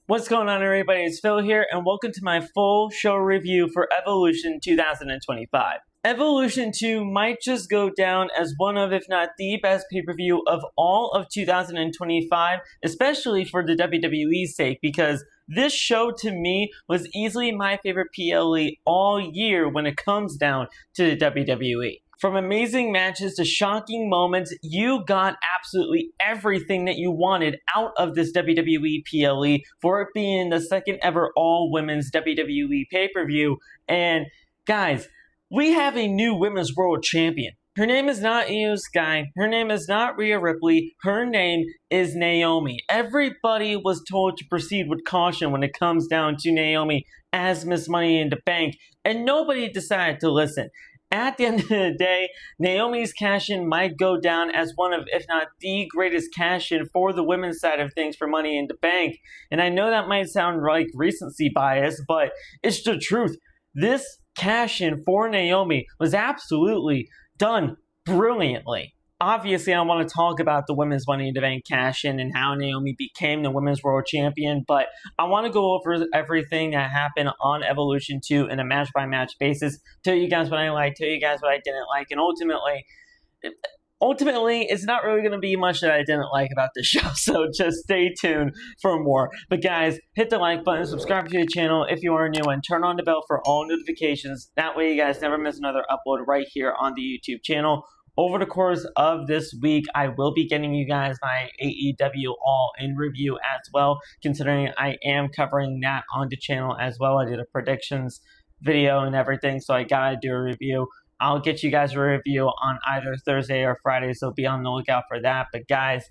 What's going on, everybody? It's Phil here, and welcome to my full show review for Evolution 2025. Evolution 2 might just go down as one of, if not the best pay-per-view of all of 2025, especially for the WWE's sake, because this show to me was easily my favorite PLE all year when it comes down to the WWE. From amazing matches to shocking moments, you got absolutely everything that you wanted out of this WWE PLE for it being the second ever all-women's WWE pay-per-view. And guys, we have a new Women's World Champion. Her name is not Io Sky. Her name is not Rhea Ripley. Her name is Naomi. Everybody was told to proceed with caution when it comes down to Naomi as Miss Money in the Bank, and nobody decided to listen. At the end of the day, Naomi's cash-in might go down as one of, if not the greatest cash-in for the women's side of things for Money in the Bank. And I know that might sound like recency bias, but it's the truth. This cash-in for Naomi was absolutely done brilliantly. Obviously, I want to talk about the Women's Money in the Bank cash-in and how Naomi became the Women's World Champion, but I want to go over everything that happened on Evolution 2 in a match-by-match basis, tell you guys what I liked, tell you guys what I didn't like, and ultimately, it's not really going to be much that I didn't like about this show, so just stay tuned for more. But guys, hit the like button, subscribe to the channel if you are new, and turn on the bell for all notifications. That way you guys never miss another upload right here on the YouTube channel. Over the course of this week, I will be getting you guys my AEW All-In review as well, considering I am covering that on the channel as well. I did a predictions video and everything, so I gotta do a review. I'll get you guys a review on either Thursday or Friday, so be on the lookout for that. But guys,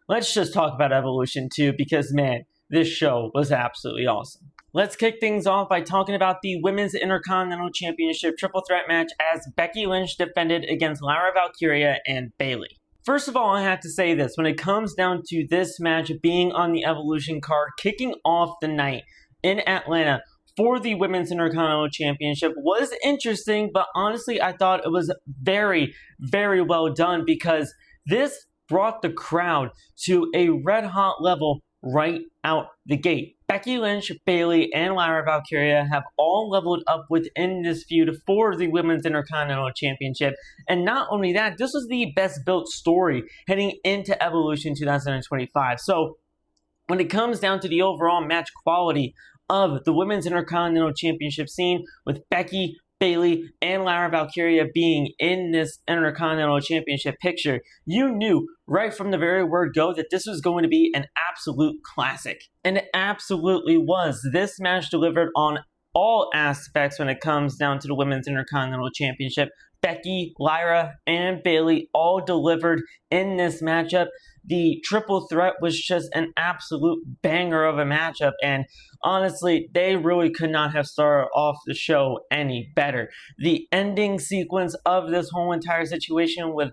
let's just talk about Evolution 2 because, man, this show was absolutely awesome. Let's kick things off by talking about the Women's Intercontinental Championship Triple Threat match as Becky Lynch defended against Lyra, Valkyria, and Bayley. First of all, I have to say this. When it comes down to this match being on the Evolution card, kicking off the night in Atlanta for the Women's Intercontinental Championship was interesting, but honestly, I thought it was very, very well done because this brought the crowd to a red-hot level right out the gate. Becky Lynch, Bayley, and Lyra Valkyria have all leveled up within this feud for the Women's Intercontinental Championship. And not only that, this was the best built story heading into Evolution 2025. So when it comes down to the overall match quality of the Women's Intercontinental Championship scene, with Becky, Bayley, and Lyra Valkyria being in this Intercontinental Championship picture, you knew right from the very word go that this was going to be an absolute classic. And it absolutely was. This match delivered on all aspects when it comes down to the Women's Intercontinental Championship. Becky, Lyra, and Bayley all delivered in this matchup. The triple threat was just an absolute banger of a matchup, and honestly, they really could not have started off the show any better. The ending sequence of this whole entire situation with,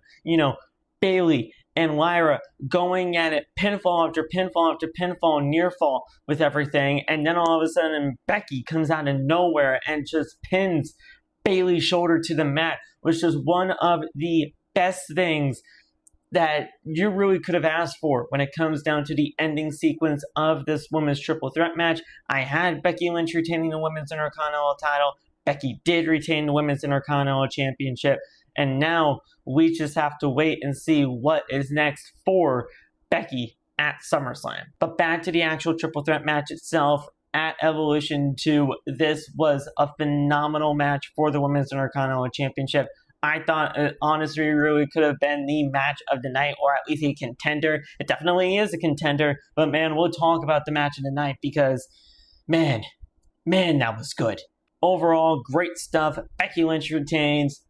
Bayley and Lyra going at it, pinfall after pinfall after pinfall, near fall with everything, and then all of a sudden Becky comes out of nowhere and just pins Bayley's shoulder to the mat, which is one of the best things that you really could have asked for when it comes down to the ending sequence of this women's triple threat match. I had Becky Lynch retaining the Women's Intercontinental title. Becky did retain the Women's Intercontinental Championship. And now we just have to wait and see what is next for Becky at SummerSlam. But back to the actual triple threat match itself. At Evolution 2, this was a phenomenal match for the Women's Intercontinental Championship. I thought it honestly really could have been the match of the night, or at least a contender. It definitely is a contender, but man, we'll talk about the match of the night because, man, that was good. Overall, great stuff. Becky Lynch retains.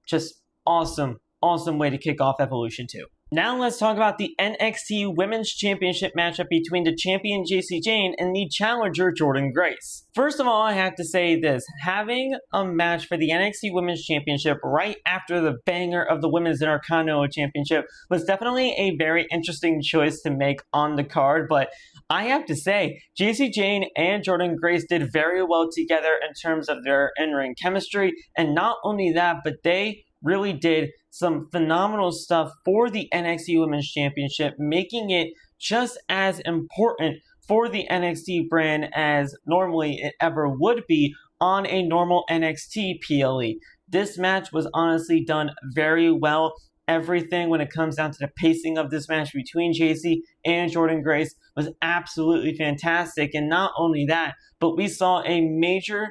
Just awesome way to kick off Evolution 2. Now let's talk about the NXT Women's Championship matchup between the champion Jacy Jayne and the challenger Jordynne Grace. First of all, I have to say this. Having a match for the NXT Women's Championship right after the banger of the Women's Intercontinental Championship was definitely a very interesting choice to make on the card, but I have to say, Jacy Jayne and Jordynne Grace did very well together in terms of their in-ring chemistry, and not only that, but they really did some phenomenal stuff for the NXT Women's Championship, making it just as important for the NXT brand as normally it ever would be on a normal NXT PLE. This match was honestly done very well. Everything when it comes down to the pacing of this match between Jacy and Jordynne Grace was absolutely fantastic. And not only that, but we saw a major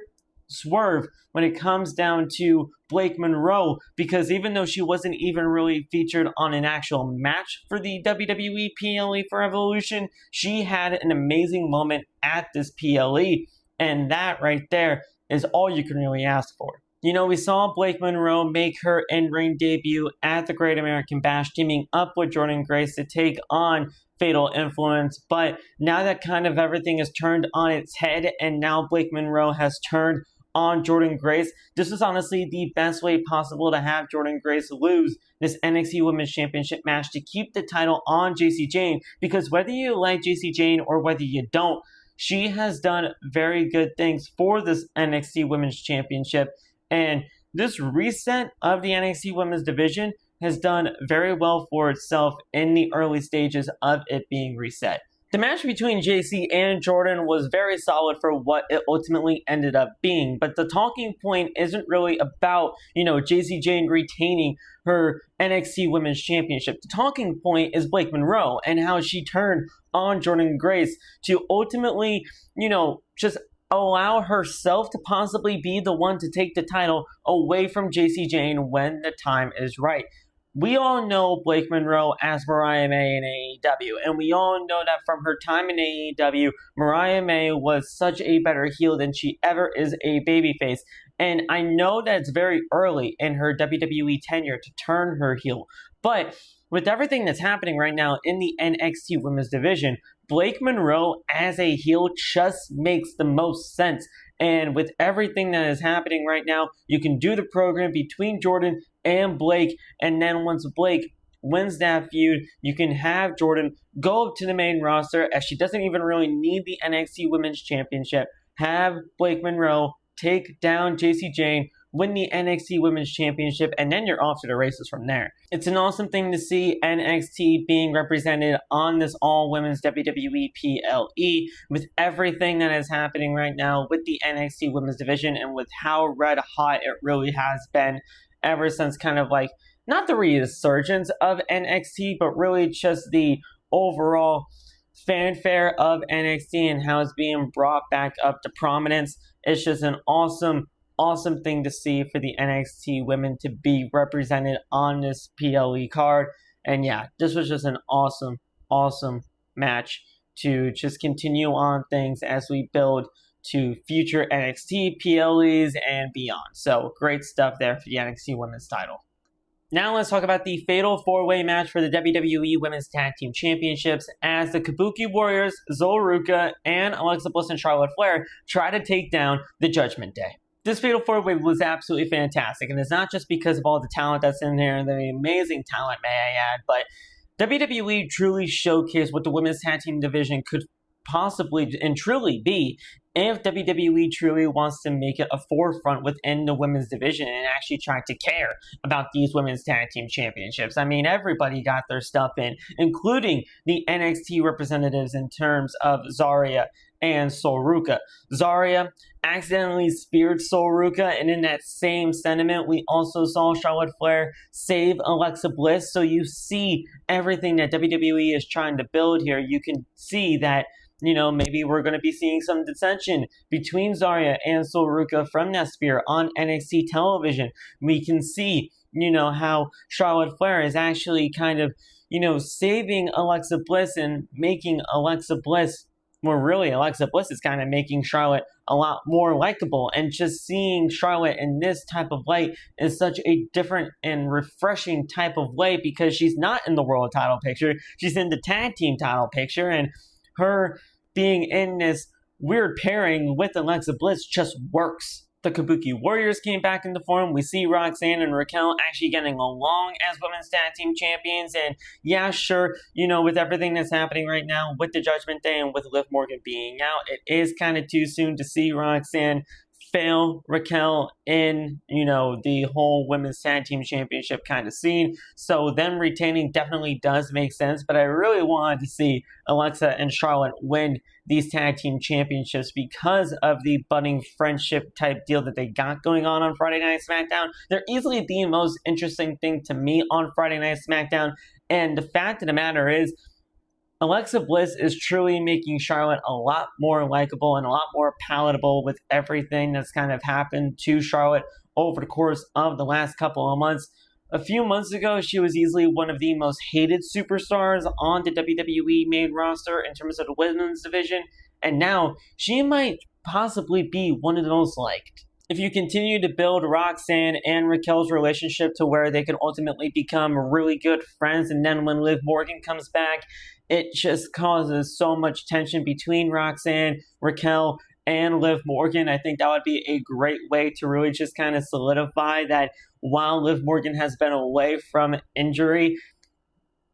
swerve when it comes down to Blake Monroe, because even though she wasn't even really featured on an actual match for the WWE PLE for Evolution, she had an amazing moment at this PLE, and that right there is all you can really ask for. You know, we saw Blake Monroe make her in-ring debut at the Great American Bash, teaming up with Jordynne Grace to take on Fatal Influence, but now that kind of everything is turned on its head, and now Blake Monroe has turned on Jordynne Grace, this is honestly the best way possible to have Jordynne Grace lose this NXT Women's Championship match to keep the title on Jacy Jayne, because whether you like Jacy Jayne or whether you don't, she has done very good things for this NXT Women's Championship, and this reset of the NXT Women's division has done very well for itself in the early stages of it being reset. The match between Jacy and Jordynne was very solid for what it ultimately ended up being, but the talking point isn't really about, Jacy Jayne retaining her NXT Women's Championship. The talking point is Blake Monroe and how she turned on Jordynne Grace to ultimately, just allow herself to possibly be the one to take the title away from Jacy Jayne when the time is right. We all know Blake Monroe as Mariah May in AEW, and we all know that from her time in AEW, Mariah May was such a better heel than she ever is a babyface. And I know that it's very early in her WWE tenure to turn her heel, but with everything that's happening right now in the NXT Women's division, Blake Monroe as a heel just makes the most sense. And with everything that is happening right now, you can do the program between Jordynne and Blake, and then once Blake wins that feud, you can have Jordynne go up to the main roster as she doesn't even really need the NXT Women's Championship, have Blake Monroe take down Jacy Jayne, win the NXT Women's Championship, and then you're off to the races from there. It's an awesome thing to see NXT being represented on this all-women's WWE PLE with everything that is happening right now with the NXT Women's division and with how red hot it really has been ever since kind of like, not the resurgence of NXT, but really just the overall fanfare of NXT and how it's being brought back up to prominence. It's just an awesome thing to see for the NXT women to be represented on this PLE card. And yeah, this was just an awesome match to just continue on things as we build to future NXT PLEs and beyond. So great stuff there for the NXT Women's title. Now let's talk about the Fatal 4-Way match for the WWE Women's Tag Team Championships as the Kabuki Warriors, ZaRuca, and Alexa Bliss and Charlotte Flair try to take down the Judgment Day. This Fatal 4-Way was absolutely fantastic, and it's not just because of all the talent that's in there, and the amazing talent, may I add, but WWE truly showcased what the Women's Tag Team division could possibly and truly be if WWE truly wants to make it a forefront within the women's division and actually try to care about these women's tag team championships. I mean, everybody got their stuff in, including the NXT representatives in terms of Zarya and ZaRuca. Zarya accidentally speared ZaRuca, and in that same sentiment, we also saw Charlotte Flair save Alexa Bliss. So you see everything that WWE is trying to build here. You can see that, maybe we're going to be seeing some dissension between Zarya and ZaRuca from that spear on NXT television. We can see, how Charlotte Flair is actually kind of, saving Alexa Bliss and making Alexa Bliss, well, really, Alexa Bliss is kind of making Charlotte a lot more likable. And just seeing Charlotte in this type of light is such a different and refreshing type of way, because she's not in the world title picture. She's in the tag team title picture, and her being in this weird pairing with Alexa Bliss just works. The Kabuki Warriors came back into form. We see Roxanne and Raquel actually getting along as women's tag team champions. And yeah, sure, with everything that's happening right now with the Judgment Day and with Liv Morgan being out, it is kind of too soon to see Roxanne fail Raquel in, the whole women's tag team championship kind of scene. So them retaining definitely does make sense, but I really wanted to see Alexa and Charlotte win these tag team championships because of the budding friendship type deal that they got going on Friday Night SmackDown. They're easily the most interesting thing to me on Friday Night SmackDown. And the fact of the matter is, Alexa Bliss is truly making Charlotte a lot more likable and a lot more palatable with everything that's kind of happened to Charlotte over the course of the last couple of months. A few months ago, she was easily one of the most hated superstars on the WWE main roster in terms of the women's division, and now she might possibly be one of the most liked. If you continue to build Roxanne and Raquel's relationship to where they can ultimately become really good friends, and then when Liv Morgan comes back, it just causes so much tension between Roxanne, Raquel, and Liv Morgan. I think that would be a great way to really just kind of solidify that while Liv Morgan has been away from injury,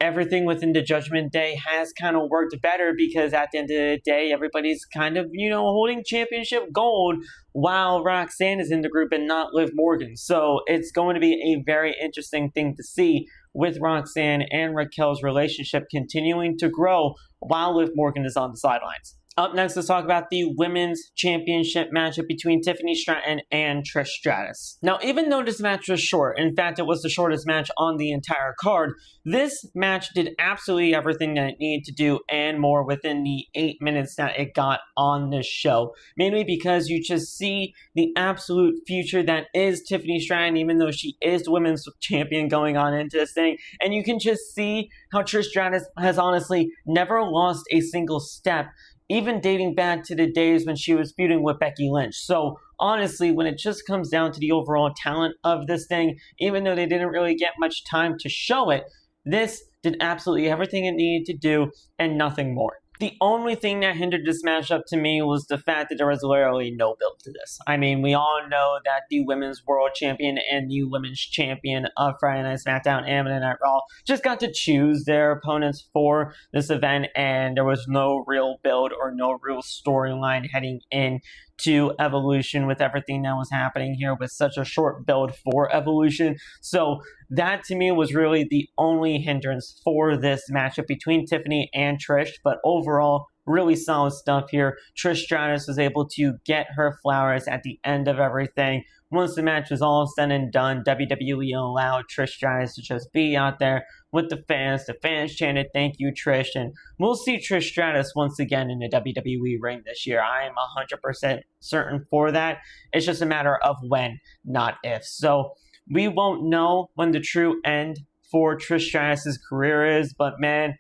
everything within the Judgment Day has kind of worked better, because at the end of the day, everybody's kind of, holding championship gold while Roxanne is in the group and not Liv Morgan. So it's going to be a very interesting thing to see with Roxanne and Raquel's relationship continuing to grow while Liv Morgan is on the sidelines. Up next, let's talk about the Women's Championship matchup between Tiffany Stratton and Trish Stratus. Now, even though this match was short, in fact, it was the shortest match on the entire card, this match did absolutely everything that it needed to do and more within the 8 minutes that it got on this show. Mainly because you just see the absolute future that is Tiffany Stratton, even though she is the Women's Champion going on into this thing. And you can just see how Trish Stratus has honestly never lost a single step, even dating back to the days when she was feuding with Becky Lynch. So honestly, when it just comes down to the overall talent of this thing, even though they didn't really get much time to show it, this did absolutely everything it needed to do and nothing more. The only thing that hindered this matchup to me was the fact that there was literally no build to this. I mean, we all know that the Women's World Champion and the Women's Champion of Friday Night SmackDown and Monday Night Raw just got to choose their opponents for this event, and there was no real build or no real storyline heading in to Evolution with everything that was happening here with such a short build for Evolution. So that to me was really the only hindrance for this matchup between Tiffany and Trish, but overall, really solid stuff here. Trish Stratus was able to get her flowers at the end of everything. Once the match was all said and done, WWE allowed Trish Stratus to just be out there with the fans. The fans chanted, "Thank you, Trish," and we'll see Trish Stratus once again in the WWE ring this year. I am 100% certain for that. It's just a matter of when, not if. So we won't know when the true end for Trish Stratus' career is, but man,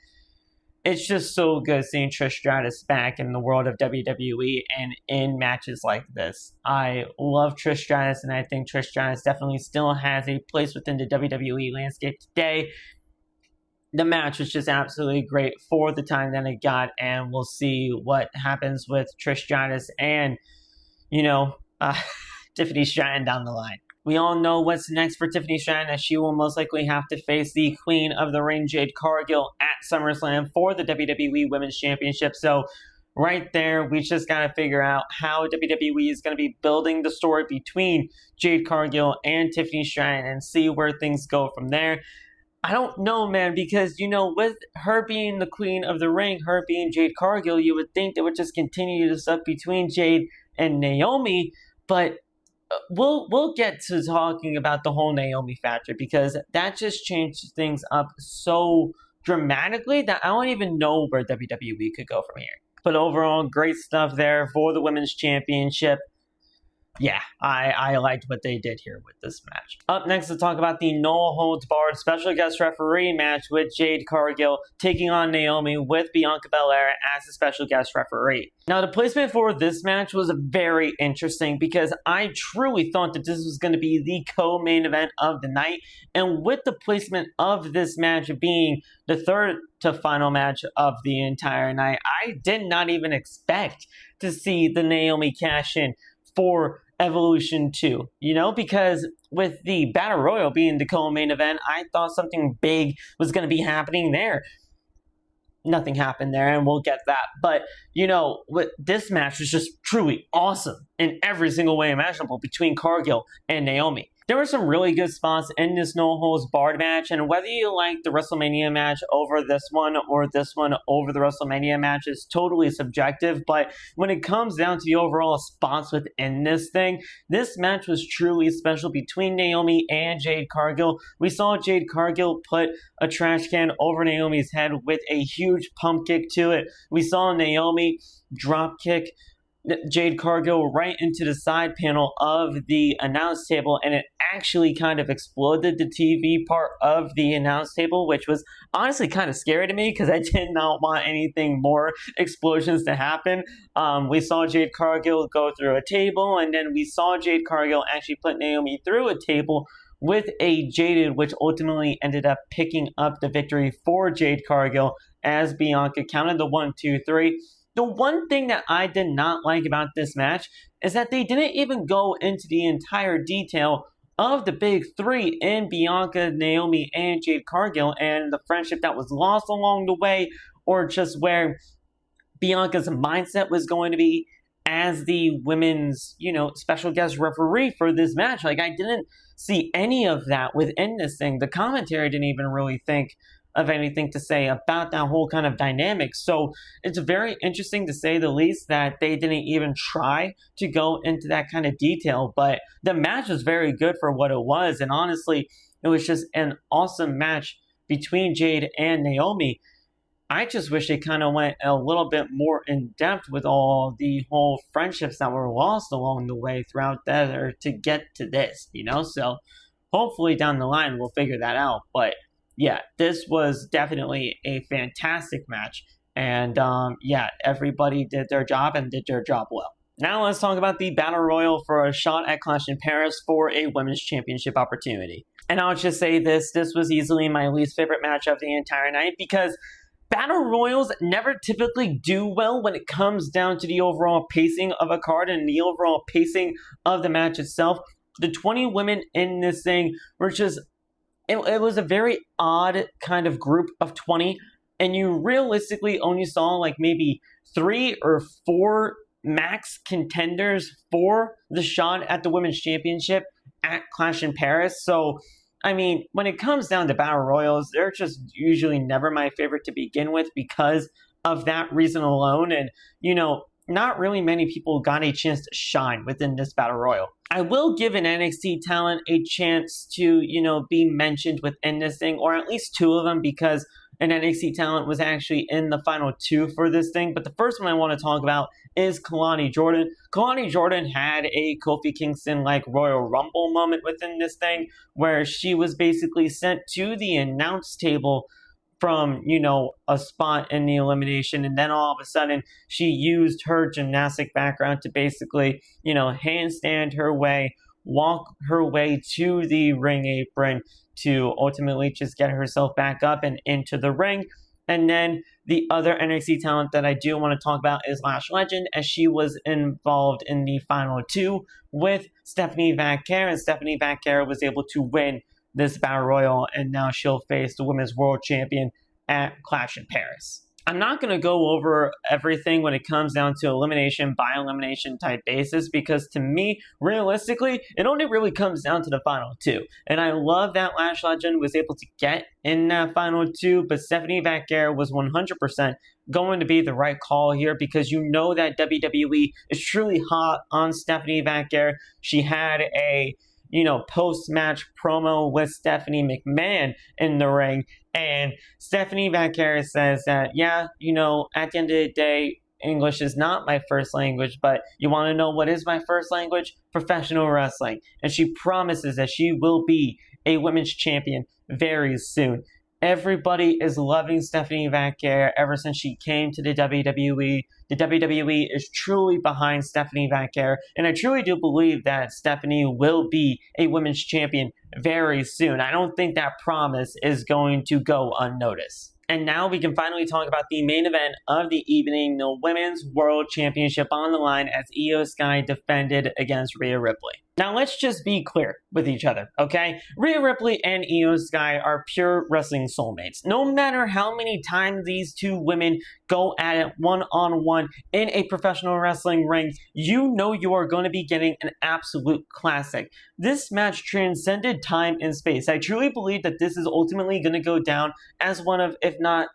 it's just so good seeing Trish Stratus back in the world of WWE and in matches like this. I love Trish Stratus, and I think Trish Stratus definitely still has a place within the WWE landscape today. The match was just absolutely great for the time that it got, and we'll see what happens with Trish Stratus and, Tiffany Stratton down the line. We all know what's next for Tiffany Stratton, as she will most likely have to face the Queen of the Ring, Jade Cargill, at SummerSlam for the WWE Women's Championship. So right there, we just got to figure out how WWE is going to be building the story between Jade Cargill and Tiffany Stratton and see where things go from there. I don't know, man, because, with her being the Queen of the Ring, her being Jade Cargill, you would think they would just continue this up between Jade and Naomi, but we'll get to talking about the whole Naomi factor, because that just changed things up so dramatically that I don't even know where WWE could go from here. But overall, great stuff there for the Women's Championship. Yeah, I liked what they did here with this match. Up next, let's talk about the No Holds Barred special guest referee match with Jade Cargill taking on Naomi with Bianca Belair as a special guest referee. Now, the placement for this match was very interesting, because I truly thought that this was going to be the co-main event of the night. And with the placement of this match being the third to final match of the entire night, I did not even expect to see the Naomi cash in for Evolution 2, because with the Battle Royal being the co-main event, I thought something big was going to be happening there. Nothing happened there, and we'll get that. But, this match was just truly awesome in every single way imaginable between Cargill and Naomi. There were some really good spots in this no-holds-barred match, and whether you like the WrestleMania match over this one or this one over the WrestleMania match is totally subjective, but when it comes down to the overall spots within this thing, this match was truly special between Naomi and Jade Cargill. We saw Jade Cargill put a trash can over Naomi's head with a huge pump kick to it. We saw Naomi drop kick Jade Cargill right into the side panel of the announce table, and it actually kind of exploded the TV part of the announce table, which was honestly kind of scary to me because I did not want anything more explosions to happen. We saw Jade Cargill go through a table, and then we saw Jade Cargill actually put Naomi through a table with a Jaded, which ultimately ended up picking up the victory for Jade Cargill as Bianca counted the 1, 2, 3. The one thing that I did not like about this match is that they didn't even go into the entire detail of the big three in Bianca, Naomi, and Jade Cargill and the friendship that was lost along the way, or just where Bianca's mindset was going to be as the women's, special guest referee for this match. Like, I didn't see any of that within this thing. The commentary didn't even really think of anything to say about that whole kind of dynamic. So it's very interesting, to say the least, that they didn't even try to go into that kind of detail. But the match was very good for what it was. And honestly, it was just an awesome match between Jade and Naomi. I just wish they kind of went a little bit more in depth with all the whole friendships that were lost along the way throughout that, or to get to this, So hopefully down the line we'll figure that out. But yeah, this was definitely a fantastic match. And everybody did their job and did their job well. Now let's talk about the Battle Royal for a shot at Clash in Paris for a Women's Championship opportunity. And I'll just say this was easily my least favorite match of the entire night, because Battle Royals never typically do well when it comes down to the overall pacing of a card and the overall pacing of the match itself. The 20 women in this thing were just... It was a very odd kind of group of 20, and you realistically only saw like maybe 3 or 4 max contenders for the shot at the Women's Championship at Clash in Paris. So, I mean, when it comes down to Battle Royals, they're just usually never my favorite to begin with because of that reason alone. And, not really many people got a chance to shine within this Battle Royal. I will give an NXT talent a chance to, be mentioned within this thing, or at least 2 of them, because an NXT talent was actually in the final 2 for this thing. But the first one I want to talk about is Kalani Jordynne. Kalani Jordynne had a Kofi Kingston-like Royal Rumble moment within this thing, where she was basically sent to the announce table from, a spot in the elimination, and then all of a sudden she used her gymnastic background to basically, handstand her way, walk her way to the ring apron to ultimately just get herself back up and into the ring. And then the other NXT talent that I do want to talk about is Lash Legend, as she was involved in the final 2 with Stephanie Vaquer, and Stephanie Vaquer was able to win this Battle Royal, and now she'll face the Women's World Champion at Clash in Paris. I'm not going to go over everything when it comes down to elimination by elimination type basis, because to me, realistically, it only really comes down to the final 2. And I love that Lash Legend was able to get in that final 2, but Stephanie Vaquer was 100% going to be the right call here, because that WWE is truly hot on Stephanie Vaquer. She had a post-match promo with Stephanie McMahon in the ring. And Stephanie Vaquer says that, at the end of the day, English is not my first language, but you want to know what is my first language? Professional wrestling. And she promises that she will be a women's champion very soon. Everybody is loving Stephanie Vaquer ever since she came to the WWE. The WWE is truly behind Stephanie Vaquer, and I truly do believe that Stephanie will be a women's champion very soon. I don't think that promise is going to go unnoticed. And now we can finally talk about the main event of the evening, the Women's World Championship on the line as Io Sky defended against Rhea Ripley. Now, let's just be clear with each other, okay? Rhea Ripley and Io Sky are pure wrestling soulmates. No matter how many times these two women go at it one-on-one in a professional wrestling ring, you know you are going to be getting an absolute classic. This match transcended time and space. I truly believe that this is ultimately going to go down as one of, if not,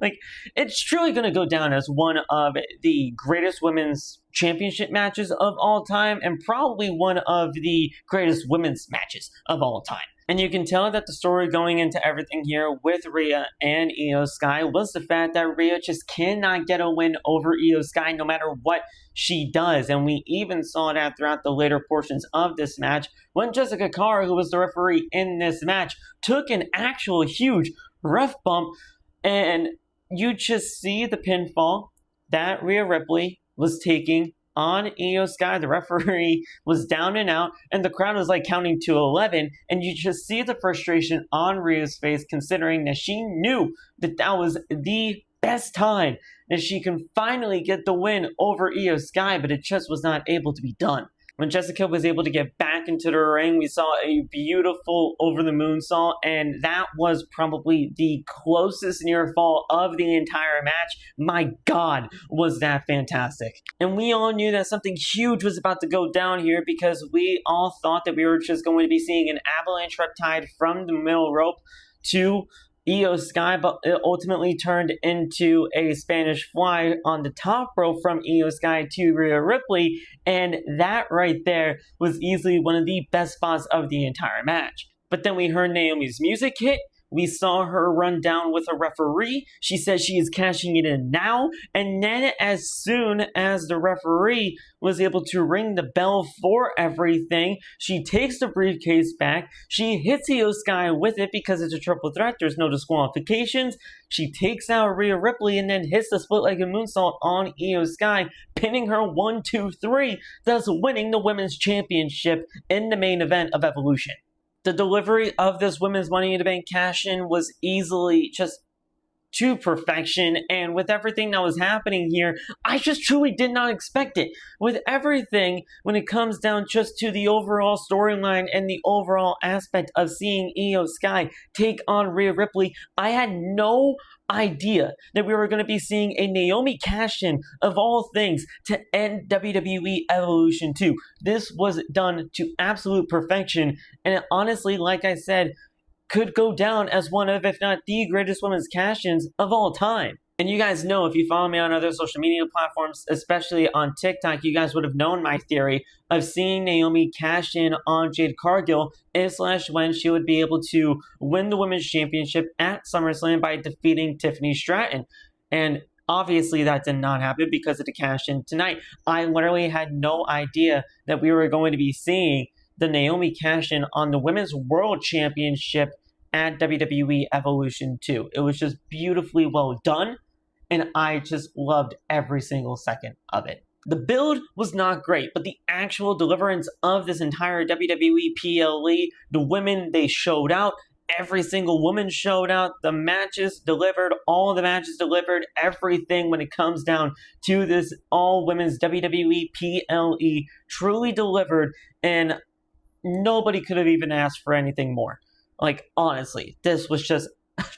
like, it's truly going to go down as one of the greatest women's championship matches of all time, and probably one of the greatest women's matches of all time. And you can tell that the story going into everything here with Rhea and Io Sky was the fact that Rhea just cannot get a win over Io Sky no matter what she does. And we even saw that throughout the later portions of this match when Jessica Carr, who was the referee in this match, took an actual huge ref bump, and you just see the pinfall that Rhea Ripley was taking on Io Sky. The referee was down and out, and the crowd was like counting to 11, and you just see the frustration on Rhea's face, considering that she knew that that was the best time that she can finally get the win over Io Sky, but it just was not able to be done. When Jessica was able to get back into the ring, we saw a beautiful over-the-moonsault, and that was probably the closest near fall of the entire match. My God, was that fantastic. And we all knew that something huge was about to go down here, because we all thought that we were just going to be seeing an avalanche riptide from the middle rope to Io Sky, but it ultimately turned into a Spanish fly on the top rope from Io Sky to Rhea Ripley, and that right there was easily one of the best spots of the entire match. But then we heard Naomi's music hit. We saw her run down with a referee. She says she is cashing it in now. And then as soon as the referee was able to ring the bell for everything, she takes the briefcase back. She hits Io Sky with it because it's a triple threat. There's no disqualifications. She takes out Rhea Ripley and then hits the split-legged moonsault on Io Sky, pinning her 1, 2, 3, thus winning the Women's Championship in the main event of Evolution. The delivery of this Women's Money in the Bank cash-in was easily just to perfection, and with everything that was happening here, I just truly did not expect it. With everything, when it comes down just to the overall storyline and the overall aspect of seeing Io Sky take on Rhea Ripley, I had no idea that we were going to be seeing a Naomi cash-in of all things to end WWE Evolution 2. This was done to absolute perfection, and it honestly, like I said, could go down as one of, if not the greatest women's cash-ins of all time. And you guys know, if you follow me on other social media platforms, especially on TikTok, you guys would have known my theory of seeing Naomi cash in on Jade Cargill if/when she would be able to win the Women's Championship at SummerSlam by defeating Tiffany Stratton. And obviously that did not happen because of the cash-in tonight. I literally had no idea that we were going to be seeing the Naomi cash-in on the Women's World Championship at WWE Evolution 2. It was just beautifully well done, and I just loved every single second of it. The build was not great, but the actual deliverance of this entire WWE PLE, the women, they showed out. Every single woman showed out. The matches delivered. All the matches delivered. Everything when it comes down to this all-women's WWE PLE truly delivered, and nobody could have even asked for anything more. Like, honestly, this was just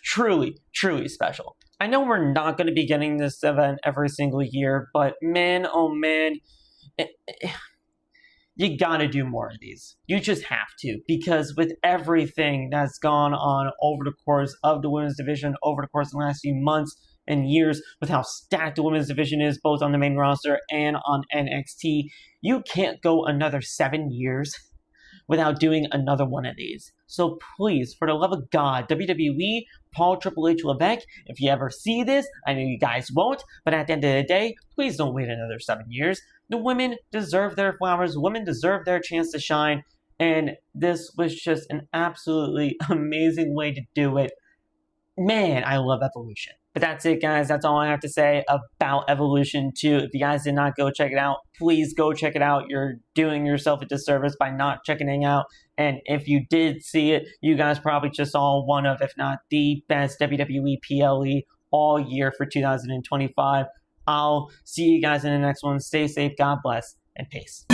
truly, truly special. I know we're not going to be getting this event every single year, but man, oh man, you gotta do more of these. You just have to, because with everything that's gone on over the course of the women's division, over the course of the last few months and years, with how stacked the women's division is, both on the main roster and on NXT, you can't go another 7 years without doing another one of these. So please, for the love of God, WWE, Paul Triple H Levesque, if you ever see this, I know you guys won't, but at the end of the day, please don't wait another 7 years. The women deserve their flowers, women deserve their chance to shine, and this was just an absolutely amazing way to do it. Man, I love Evolution. But that's it, guys. That's all I have to say about Evolution 2. If you guys did not go check it out, please go check it out. You're doing yourself a disservice by not checking it out. And if you did see it, you guys probably just saw one of, if not the best WWE PLE all year for 2025. I'll see you guys in the next one. Stay safe, God bless, and peace.